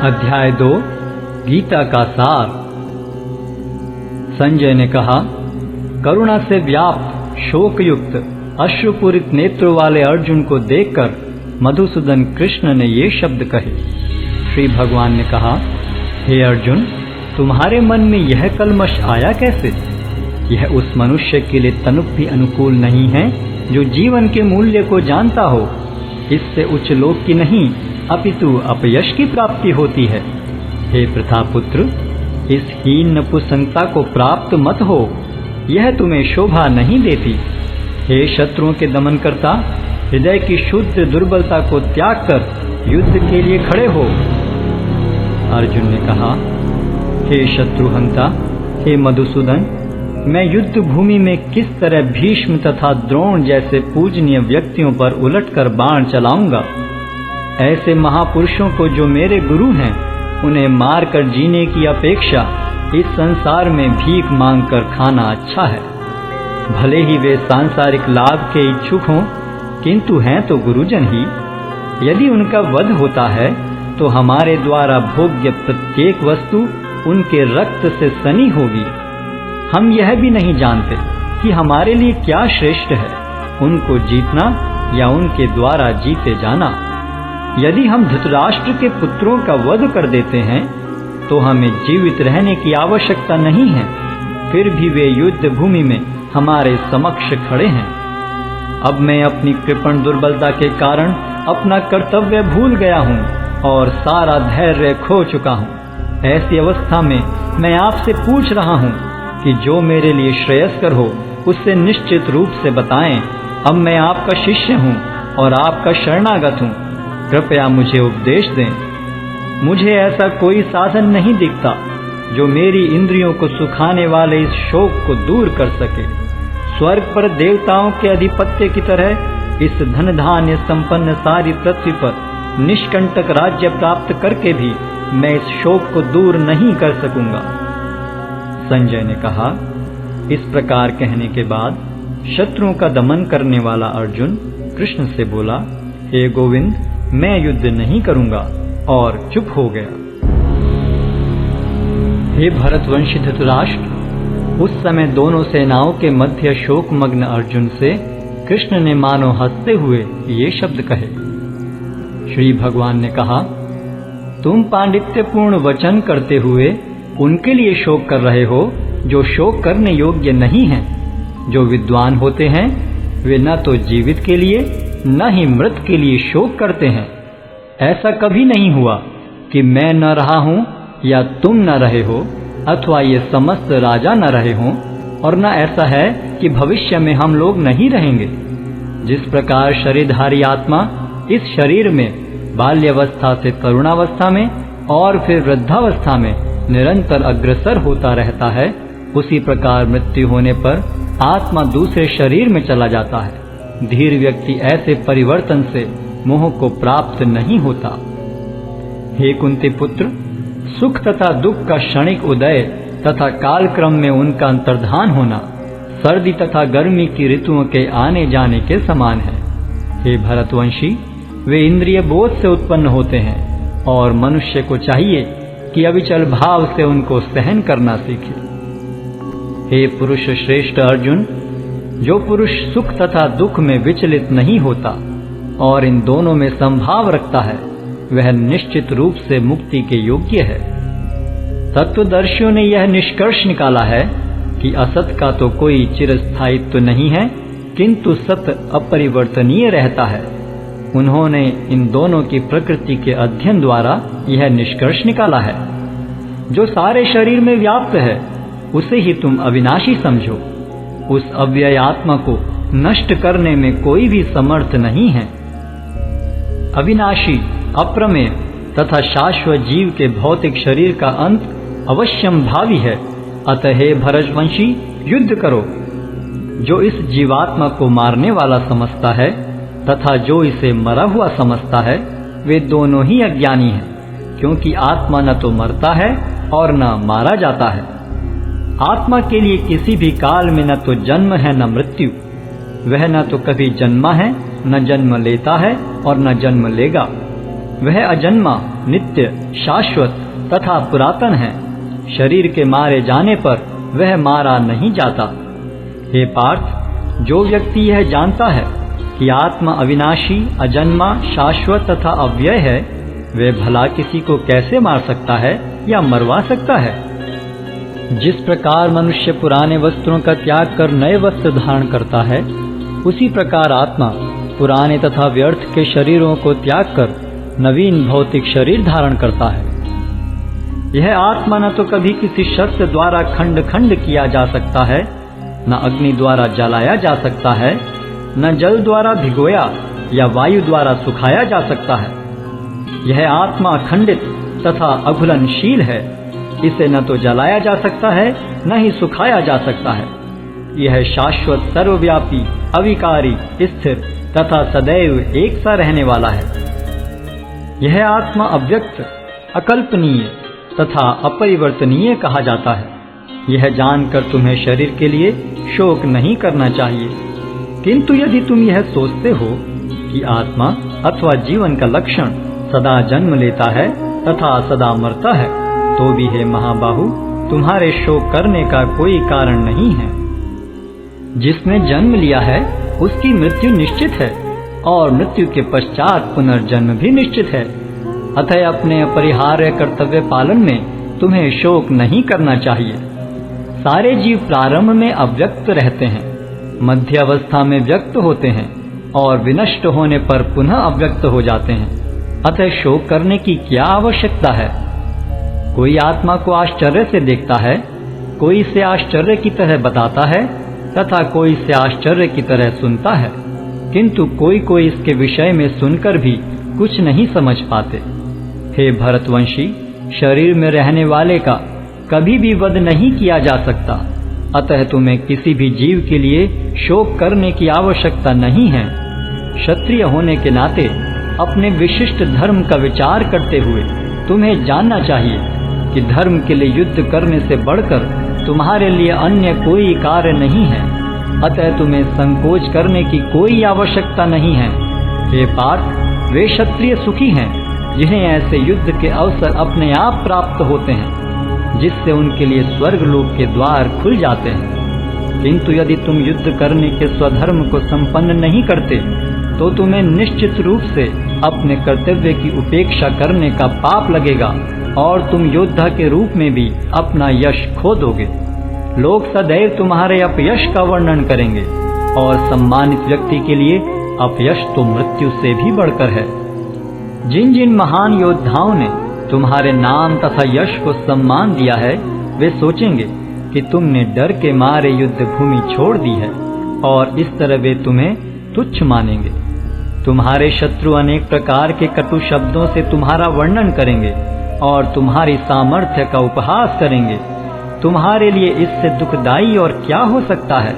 अध्याय 2 गीता का सार। संजय ने कहा, करुणा से व्याप्त शोकयुक्त अश्रुपूरित नेत्रों वाले अर्जुन को देखकर मधुसूदन कृष्ण ने ये शब्द कहे। श्री भगवान ने कहा, हे अर्जुन, तुम्हारे मन में यह कलमश आया कैसे? यह उस मनुष्य के लिए तनुक भी अनुकूल नहीं है जो जीवन के मूल्य को जानता हो। इससे उच्च लोक की नहीं अपितु अपयश की प्राप्ति होती है। हे प्रतापुत्र, इस हीन नपुंसकता को प्राप्त मत हो, यह तुम्हें शोभा नहीं देती। हे शत्रुओं के दमन करता, हृदय की शुद्ध दुर्बलता को त्याग कर युद्ध के लिए खड़े हो। अर्जुन ने कहा, हे शत्रुहंता, हे मधुसूदन, मैं युद्ध भूमि में किस तरह भीष्म तथा द्रोण जैसे पूजनीय व्यक्तियों पर उलटकर बाण चलाऊंगा। ऐसे महापुरुषों को जो मेरे गुरु हैं, उन्हें मारकर जीने की अपेक्षा इस संसार में भीख मांगकर खाना अच्छा है। भले ही वे सांसारिक लाभ के इच्छुक हों, किंतु हैं तो गुरुजन ही। यदि उनका वध होता है तो हमारे द्वारा भोग्य प्रत्येक वस्तु उनके रक्त से सनी होगी। हम यह भी नहीं जानते कि हमारे लिए क्या श्रेष्ठ है, उनको जीतना या उनके द्वारा जीते जाना। यदि हम धृतराष्ट्र के पुत्रों का वध कर देते हैं तो हमें जीवित रहने की आवश्यकता नहीं है, फिर भी वे युद्ध भूमि में हमारे समक्ष खड़े हैं। अब मैं अपनी कृपण दुर्बलता के कारण अपना कर्तव्य भूल गया हूँ और सारा धैर्य खो चुका हूँ। ऐसी अवस्था में मैं आपसे पूछ रहा हूँ कि जो मेरे लिए श्रेयस्कर हो उससे निश्चित रूप से बताएं। अब मैं आपका शिष्य हूँ और आपका शरणागत हूँ, कृपया मुझे उपदेश दें। मुझे ऐसा कोई साधन नहीं दिखता जो मेरी इंद्रियों को सुखाने वाले इस शोक को दूर कर सके। स्वर्ग पर देवताओं के अधिपत्य की तरह इस धन धान्य संपन्न सारी पृथ्वी पर निष्कंटक राज्य प्राप्त करके भी मैं इस शोक को दूर नहीं कर सकूंगा। संजय ने कहा, इस प्रकार कहने के बाद शत्रुओं का दमन करने वाला अर्जुन कृष्ण से बोला, हे गोविंद, मैं युद्ध नहीं करूंगा, और चुप हो गया। हे भरतवंशी धृतराष्ट्र, उस समय दोनों सेनाओं के मध्य शोकमग्न अर्जुन से कृष्ण ने मानो हंसते हुए ये शब्द कहे। श्री भगवान ने कहा, तुम पांडित्यपूर्ण वचन करते हुए उनके लिए शोक कर रहे हो जो शोक करने योग्य नहीं हैं। जो विद्वान होते हैं वे न तो जीवित के लिए न ही मृत के लिए शोक करते हैं। ऐसा कभी नहीं हुआ कि मैं न रहा हूं या तुम न रहे हो, अथवा ये समस्त राजा न रहे हों, और न ऐसा है कि भविष्य में हम लोग नहीं रहेंगे। जिस प्रकार शरीरधारी आत्मा इस शरीर में बाल्यावस्था से तरुणावस्था में और फिर वृद्धावस्था में निरंतर अग्रसर होता रहता है, उसी प्रकार मृत्यु होने पर आत्मा दूसरे शरीर में चला जाता है। धीर व्यक्ति ऐसे परिवर्तन से मोह को प्राप्त नहीं होता। हे कुंती पुत्र, सुख तथा दुख का क्षणिक उदय तथा कालक्रम में उनका अंतर्धान होना सर्दी तथा गर्मी की ऋतुओं के आने जाने के समान है। हे भरतवंशी, वे इंद्रिय बोध से उत्पन्न होते हैं और मनुष्य को चाहिए कि अविचल भाव से उनको सहन करना सीखे। हे पुरुष श्रेष्ठ अर्जुन, जो पुरुष सुख तथा दुख में विचलित नहीं होता और इन दोनों में संभाव रखता है, वह निश्चित रूप से मुक्ति के योग्य है। तत्वदर्शियों ने यह निष्कर्ष निकाला है कि असत का तो कोई चिरस्थायित्व नहीं है, किंतु सत अपरिवर्तनीय रहता है। उन्होंने इन दोनों की प्रकृति के अध्ययन द्वारा यह निष्कर्ष निकाला है। जो सारे शरीर में व्याप्त है उसे ही तुम अविनाशी समझो। उस अव्यय आत्मा को नष्ट करने में कोई भी समर्थ नहीं है। अविनाशी, अप्रमेय तथा शाश्वत जीव के भौतिक शरीर का अंत अवश्यम भावी है। अतः हे भरतवंशी, युद्ध करो। जो इस जीवात्मा को मारने वाला समझता है तथा जो इसे मरा हुआ समझता है, वे दोनों ही अज्ञानी हैं, क्योंकि आत्मा न तो मरता है और न मारा जाता है। आत्मा के लिए किसी भी काल में न तो जन्म है न मृत्यु। वह न तो कभी जन्मा है, न जन्म लेता है और न जन्म लेगा। वह अजन्मा, नित्य, शाश्वत तथा पुरातन है। शरीर के मारे जाने पर वह मारा नहीं जाता। हे पार्थ, जो व्यक्ति यह जानता है कि आत्मा अविनाशी, अजन्मा, शाश्वत तथा अव्यय है, वे भला किसी को कैसे मार सकता है या मरवा सकता है? जिस प्रकार मनुष्य पुराने वस्त्रों का त्याग कर नए वस्त्र धारण करता है, उसी प्रकार आत्मा पुराने तथा व्यर्थ के शरीरों को त्याग कर नवीन भौतिक शरीर धारण करता है। यह आत्मा न तो कभी किसी शस्त्र द्वारा खंड खंड किया जा सकता है, न अग्नि द्वारा जलाया जा सकता है, न जल द्वारा भिगोया या वायु द्वारा सुखाया जा सकता है। यह आत्मा अखंडित तथा अघुलनशील है। इसे न तो जलाया जा सकता है, न ही सुखाया जा सकता है। यह शाश्वत, सर्वव्यापी, अविकारी, स्थिर तथा सदैव एक सा रहने वाला है। यह आत्मा अव्यक्त, अकल्पनीय तथा अपरिवर्तनीय कहा जाता है। यह जानकर तुम्हें शरीर के लिए शोक नहीं करना चाहिए। किंतु यदि तुम यह सोचते हो कि आत्मा अथवा जीवन का लक्षण सदा जन्म लेता है तथा सदा मरता है, तो भी हे महाबाहु, तुम्हारे शोक करने का कोई कारण नहीं है। जिसने जन्म लिया है उसकी मृत्यु निश्चित है और मृत्यु के पश्चात पुनर्जन्म भी निश्चित है। अतः अपने अपरिहार्य कर्तव्य पालन में तुम्हें शोक नहीं करना चाहिए। सारे जीव प्रारंभ में अव्यक्त रहते हैं, मध्य अवस्था में व्यक्त होते हैं और विनष्ट होने पर पुनः अव्यक्त हो जाते हैं। अतः शोक करने की क्या आवश्यकता है? कोई आत्मा को आश्चर्य से देखता है, कोई इसे आश्चर्य की तरह बताता है तथा कोई इसे आश्चर्य की तरह सुनता है, किंतु कोई इसके विषय में सुनकर भी कुछ नहीं समझ पाते। हे भरतवंशी, शरीर में रहने वाले का कभी भी वध नहीं किया जा सकता। अतः तुम्हें किसी भी जीव के लिए शोक करने की आवश्यकता नहीं है। क्षत्रिय होने के नाते अपने विशिष्ट धर्म का विचार करते हुए तुम्हें जानना चाहिए कि धर्म के लिए युद्ध करने से बढ़कर तुम्हारे लिए अन्य कोई कार्य नहीं है। अतः तुम्हें संकोच करने की कोई आवश्यकता नहीं है। हे पार्थ, वे क्षत्रिय सुखी हैं जिन्हें ऐसे युद्ध के अवसर अपने आप प्राप्त होते हैं, जिससे उनके लिए स्वर्ग लोक के द्वार खुल जाते हैं। किंतु यदि तुम युद्ध करने के स्वधर्म को संपन्न नहीं करते, तो तुम्हें निश्चित रूप से अपने कर्तव्य की उपेक्षा करने का पाप लगेगा और तुम योद्धा के रूप में भी अपना यश खो दोगे। लोग सदैव तुम्हारे अपयश का वर्णन करेंगे और सम्मानित व्यक्ति के लिए अपयश तो मृत्यु से भी बढ़कर है। जिन जिन महान योद्धाओं ने तुम्हारे नाम तथा यश को सम्मान दिया है, वे सोचेंगे कि तुमने डर के मारे युद्ध भूमि छोड़ दी है और इस तरह वे तुम्हें तुच्छ मानेंगे। तुम्हारे शत्रु अनेक प्रकार के कटु शब्दों से तुम्हारा वर्णन करेंगे और तुम्हारी सामर्थ्य का उपहास करेंगे। तुम्हारे लिए इससे दुखदाई और क्या हो सकता है?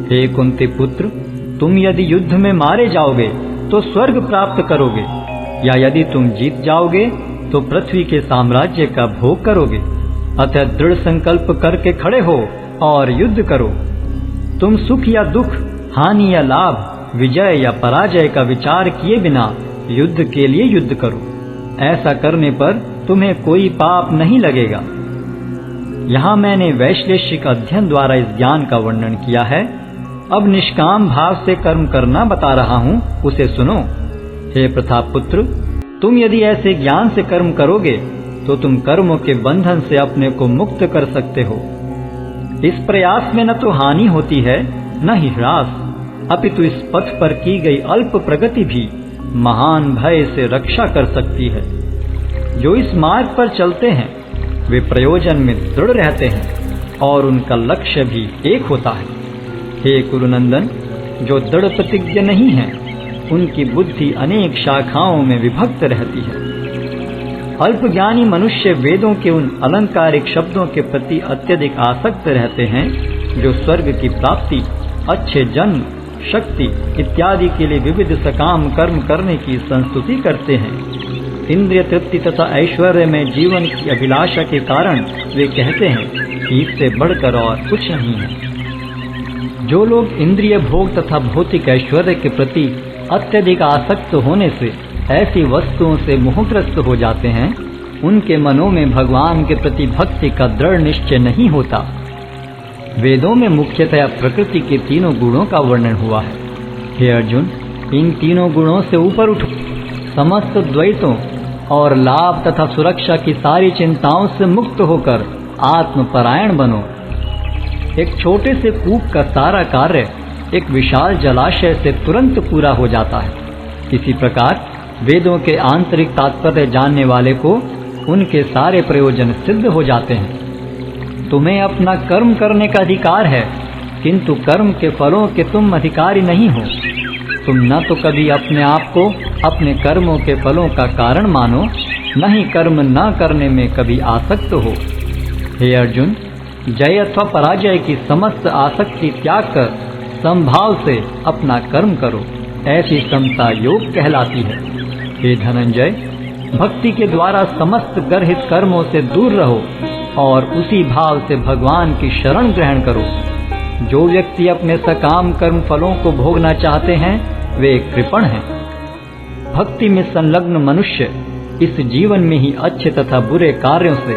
हे कुंती पुत्र, तुम यदि युद्ध में मारे जाओगे तो स्वर्ग प्राप्त करोगे, या यदि तुम जीत जाओगे तो पृथ्वी के साम्राज्य का भोग करोगे। अतः दृढ़ संकल्प करके खड़े हो और युद्ध करो। तुम सुख या दुख, हानि या लाभ, विजय या पराजय का विचार किए बिना युद्ध के लिए युद्ध करो। ऐसा करने पर तुम्हें कोई पाप नहीं लगेगा। यहाँ मैंने वैश्लेषिक अध्ययन द्वारा इस ज्ञान का वर्णन किया है। अब निष्काम भाव से कर्म करना बता रहा हूँ, उसे सुनो। हे प्रतापपुत्र, तुम यदि ऐसे ज्ञान से कर्म करोगे तो तुम कर्मों के बंधन से अपने को मुक्त कर सकते हो। इस प्रयास में न तो हानि होती है न ही ह्रास, अपितु इस पथ पर की गई अल्प प्रगति भी महान भय से रक्षा कर सकती है। जो इस मार्ग पर चलते हैं वे प्रयोजन में दृढ़ रहते हैं और उनका लक्ष्य भी एक होता है। हे कुरुनंदन, जो दृढ़ प्रतिज्ञ नहीं है उनकी बुद्धि अनेक शाखाओं में विभक्त रहती है। अल्पज्ञानी मनुष्य वेदों के उन अलंकारिक शब्दों के प्रति अत्यधिक आसक्त रहते हैं जो स्वर्ग की प्राप्ति, अच्छे जन्म, शक्ति इत्यादि के लिए विविध सकाम कर्म करने की संस्तुति करते हैं। इंद्रिय तृप्ति तथा ऐश्वर्य में जीवन की अभिलाषा के कारण वे कहते हैं कि इससे बढ़कर और कुछ नहीं है। जो लोग इंद्रिय भोग तथा भौतिक ऐश्वर्य के प्रति अत्यधिक आसक्त होने से ऐसी वस्तुओं से मोहग्रस्त हो जाते हैं, उनके मनों में भगवान के प्रति भक्ति का दृढ़ निश्चय नहीं होता। वेदों में मुख्यतया प्रकृति के तीनों गुणों का वर्णन हुआ है। हे अर्जुन, इन तीनों गुणों से ऊपर उठो, समस्त द्वैतों और लाभ तथा सुरक्षा की सारी चिंताओं से मुक्त होकर आत्मपरायण बनो। एक छोटे से कूप का सारा कार्य एक विशाल जलाशय से तुरंत पूरा हो जाता है। इसी प्रकार वेदों के आंतरिक तात्पर्य जानने वाले को उनके सारे प्रयोजन सिद्ध हो जाते हैं। तुम्हें अपना कर्म करने का अधिकार है, किंतु कर्म के फलों के तुम अधिकारी नहीं हो। तुम न तो कभी अपने आप को अपने कर्मों के फलों का कारण मानो, न ही कर्म न करने में कभी आसक्त हो। हे अर्जुन, जय अथवा पराजय की समस्त आसक्ति त्याग कर समभाव से अपना कर्म करो, ऐसी समता योग कहलाती है। हे धनंजय, भक्ति के द्वारा समस्त गर्हित कर्मों से दूर रहो और उसी भाव से भगवान की शरण ग्रहण करो। जो व्यक्ति अपने सकाम कर्म फलों को भोगना चाहते हैं वे कृपण हैं। भक्ति में संलग्न मनुष्य इस जीवन में ही अच्छे तथा बुरे कार्यों से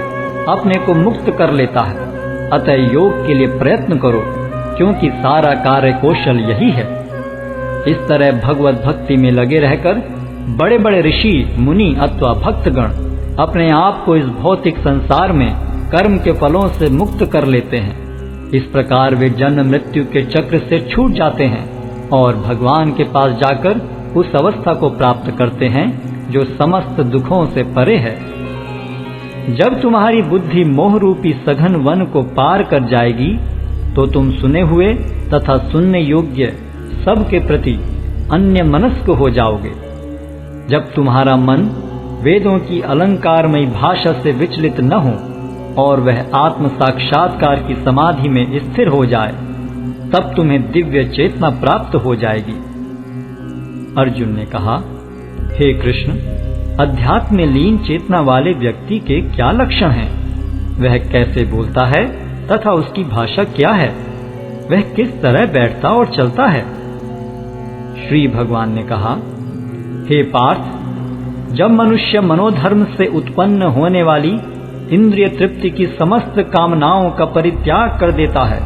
अपने को मुक्त कर लेता है। अतः योग के लिए प्रयत्न करो, क्योंकि सारा कार्य कौशल यही है। इस तरह भगवत भक्ति में लगे रहकर बड़े बड़े ऋषि मुनि अथवा भक्तगण अपने आप को इस भौतिक संसार में कर्म के फलों से मुक्त कर लेते हैं। इस प्रकार वे जन्म मृत्यु के चक्र से छूट जाते हैं और भगवान के पास जाकर उस अवस्था को प्राप्त करते हैं जो समस्त दुखों से परे है। जब तुम्हारी बुद्धि मोह रूपी सघन वन को पार कर जाएगी तो तुम सुने हुए तथा सुनने योग्य सब के प्रति अन्य मनस्क हो जाओगे। जब तुम्हारा मन वेदों की अलंकारमयी भाषा से विचलित न हो और वह आत्म साक्षात्कार की समाधि में स्थिर हो जाए, तब तुम्हें दिव्य चेतना प्राप्त हो जाएगी। अर्जुन ने कहा, हे कृष्ण, अध्यात्म में लीन चेतना वाले व्यक्ति के क्या लक्षण हैं? वह कैसे बोलता है तथा उसकी भाषा क्या है? वह किस तरह बैठता और चलता है? श्री भगवान ने कहा, हे पार्थ, जब मनुष्य मनोधर्म से उत्पन्न होने वाली इंद्रिय तृप्ति की समस्त कामनाओं का परित्याग कर देता है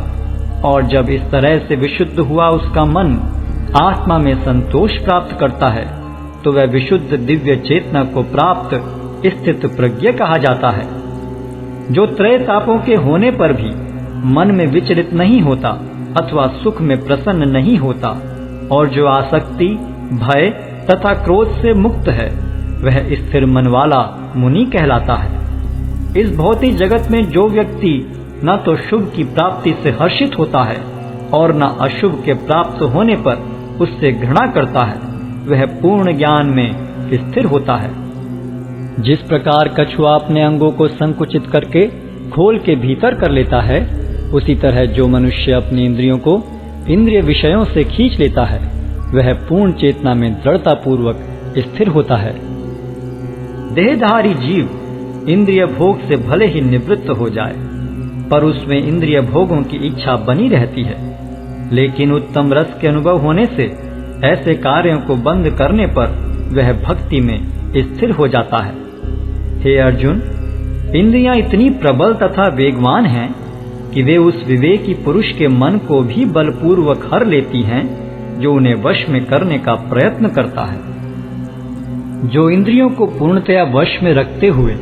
और जब इस तरह से विशुद्ध हुआ उसका मन आत्मा में संतोष प्राप्त करता है, तो वह विशुद्ध दिव्य चेतना को प्राप्त स्थित प्रज्ञ कहा जाता है, जो त्रय तापों के होने पर भी मन में विचलित नहीं होता अथवा सुख में प्रसन्न नहीं होता और जो आसक्ति, भय तथा क्रोध से मुक्त है, वह स्थिर मन वाला मुनि कहलाता है। इस भौतिक जगत में जो व्यक्ति न तो शुभ की प्राप्ति से हर्षित होता है और न अशुभ के प्राप्त होने पर उससे घृणा करता है, वह पूर्ण ज्ञान में स्थिर होता है। जिस प्रकार कछुआ अपने अंगों को संकुचित करके खोल के भीतर कर लेता है, उसी तरह जो मनुष्य अपनी इंद्रियों को इंद्रिय विषयों से खींच लेता है, वह पूर्ण चेतना में दृढ़ता पूर्वक स्थिर होता है। देहधारी जीव इंद्रिय भोग से भले ही निवृत्त हो जाए, पर उसमें इंद्रिय भोगों की इच्छा बनी रहती है। लेकिन उत्तम रस के अनुभव होने से ऐसे कार्यों को बंद करने पर वह भक्ति में स्थिर हो जाता है। हे अर्जुन, इंद्रियां इतनी प्रबल तथा वेगवान हैं कि वे उस विवेकी पुरुष के मन को भी बलपूर्वक हर लेती हैं जो उन्हें वश में करने का प्रयत्न करता है। जो इंद्रियों को पूर्णतया वश में रखते हुए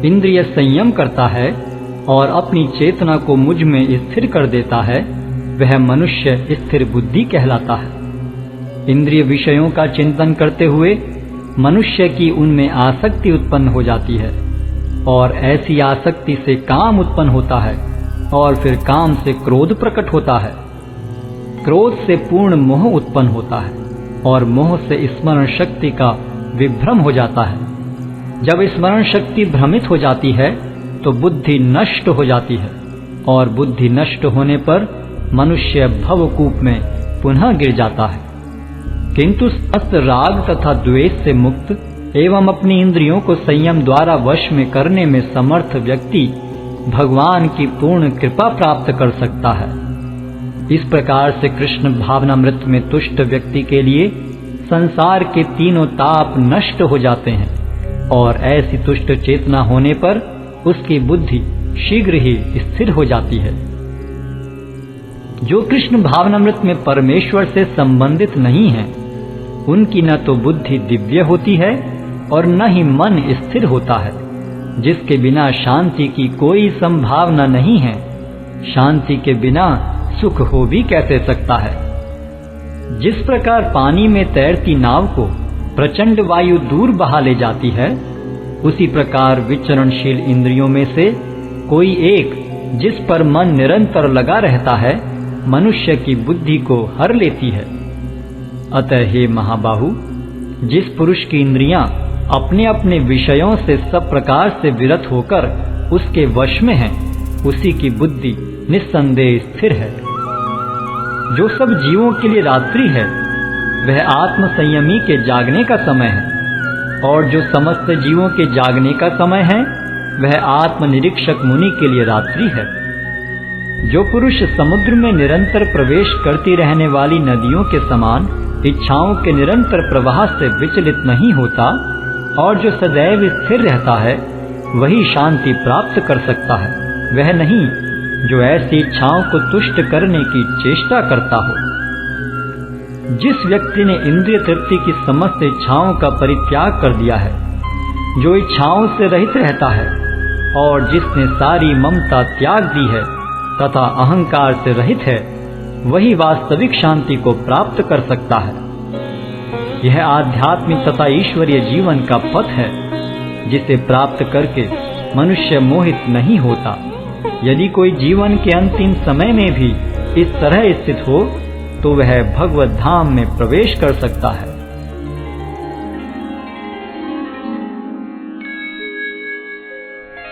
इंद्रिय संयम करता है और अपनी चेतना को मुझ में स्थिर कर देता है, वह मनुष्य स्थिर बुद्धि कहलाता है। इंद्रिय विषयों का चिंतन करते हुए मनुष्य की उनमें आसक्ति उत्पन्न हो जाती है और ऐसी आसक्ति से काम उत्पन्न होता है और फिर काम से क्रोध प्रकट होता है। क्रोध से पूर्ण मोह उत्पन्न होता है और मोह से स्मरण शक्ति का विभ्रम हो जाता है। जब स्मरण शक्ति भ्रमित हो जाती है तो बुद्धि नष्ट हो जाती है और बुद्धि नष्ट होने पर मनुष्य भवकूप में पुनः गिर जाता है। किंतु समस्त राग तथा द्वेष से मुक्त एवं अपनी इंद्रियों को संयम द्वारा वश में करने में समर्थ व्यक्ति भगवान की पूर्ण कृपा प्राप्त कर सकता है। इस प्रकार से कृष्ण भावनामृत में तुष्ट व्यक्ति के लिए संसार के तीनों ताप नष्ट हो जाते हैं और ऐसी तुष्ट चेतना होने पर उसकी बुद्धि शीघ्र ही स्थिर हो जाती है। जो कृष्ण भावनामृत में परमेश्वर से संबंधित नहीं है, उनकी न तो बुद्धि दिव्य होती है और न ही मन स्थिर होता है। जिसके बिना शांति की कोई संभावना नहीं है, शांति के बिना सुख हो भी कैसे सकता है। जिस प्रकार पानी में तैरती नाव को प्रचंड वायु दूर बहा ले जाती है, उसी प्रकार विचरणशील इंद्रियों में से कोई एक जिस पर मन निरंतर लगा रहता है, मनुष्य की बुद्धि को हर लेती है। अतः हे महाबाहु, जिस पुरुष की इंद्रियां अपने अपने विषयों से सब प्रकार से विरत होकर उसके वश में हैं, उसी की बुद्धि निस्संदेह स्थिर है। जो सब जीवों के लिए रात्रि है, वह आत्म संयमी के जागने का समय है, और जो समस्त जीवों के जागने का समय है, वह आत्मनिरीक्षक मुनि के लिए रात्रि है। जो पुरुष समुद्र में निरंतर प्रवेश करती रहने वाली नदियों के समान इच्छाओं के निरंतर प्रवाह से विचलित नहीं होता और जो सदैव स्थिर रहता है, वही शांति प्राप्त कर सकता है, वह नहीं जो ऐसी इच्छाओं को तुष्ट करने की चेष्टा करता हो। जिस व्यक्ति ने इंद्रिय तृप्ति की समस्त इच्छाओं का परित्याग कर दिया है, जो इच्छाओं से रहित रहता है और जिसने सारी ममता त्याग दी है तथा अहंकार से रहित है, वही वास्तविक शांति को प्राप्त कर सकता है। यह आध्यात्मिक तथा ईश्वरीय जीवन का पथ है, जिसे प्राप्त करके मनुष्य मोहित नहीं होता। यदि कोई जीवन के अंतिम समय में भी इस तरह स्थित हो, तो वह भगवत धाम में प्रवेश कर सकता है।